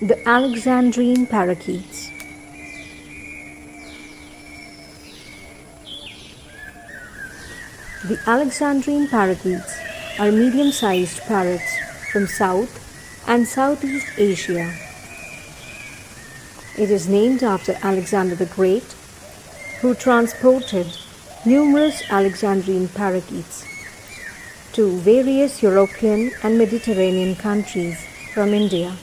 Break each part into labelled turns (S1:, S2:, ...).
S1: The Alexandrine parakeets. The Alexandrine parakeets are medium-sized parrots from South and Southeast Asia. It is named after Alexander the Great, who transported numerous Alexandrine parakeets to various European and Mediterranean countries from India.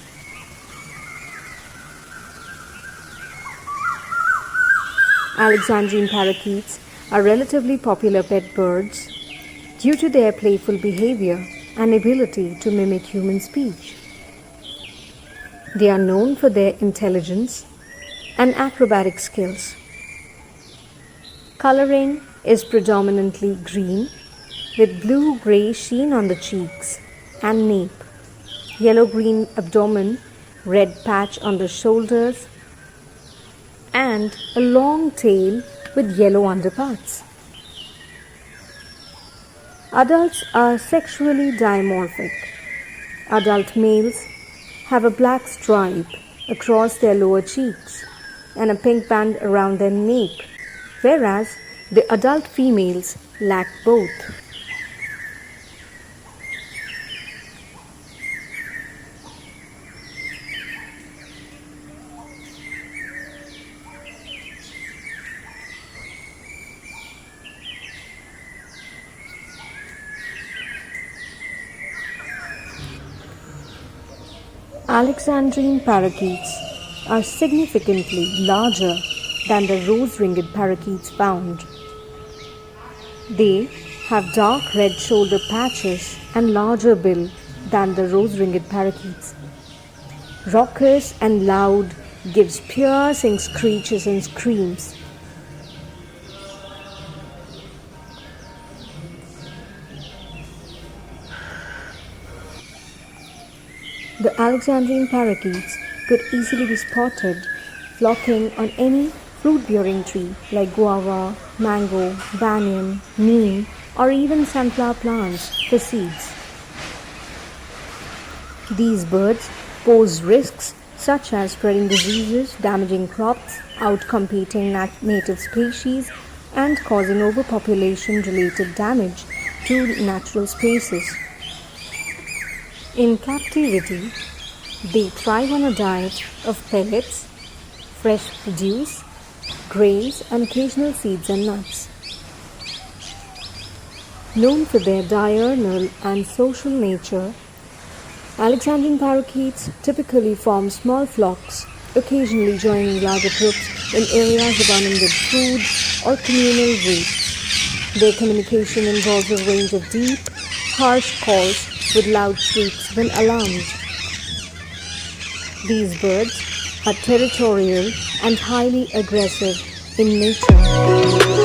S1: Alexandrine parakeets are relatively popular pet birds due to their playful behavior and ability to mimic human speech. They are known for their intelligence and acrobatic skills. Coloring is predominantly green with blue-gray sheen on the cheeks and nape, yellow-green abdomen, red patch on the shoulders, and a long tail with yellow underparts. Adults are sexually dimorphic. Adult males have a black stripe across their lower cheeks and a pink band around their nape, whereas the adult females lack both. Alexandrine parakeets are significantly larger than the rose-ringed parakeets found. They have dark red shoulder patches and larger bill than the rose-ringed parakeets. Raucous and loud, gives piercing screeches and screams. The Alexandrine parakeets could easily be spotted flocking on any fruit-bearing tree like guava, mango, banyan, neem, or even sunflower plants for seeds. These birds pose risks such as spreading diseases, damaging crops, outcompeting native species, and causing overpopulation-related damage to natural spaces. In captivity, they thrive on a diet of pellets, fresh produce, grains, and occasional seeds and nuts. Known for their diurnal and social nature, Alexandrine parakeets typically form small flocks, occasionally joining larger groups in areas abounding with food or communal roosts. Their communication involves a range of deep, harsh calls with loud shrieks when alarmed. These birds are territorial and highly aggressive in nature.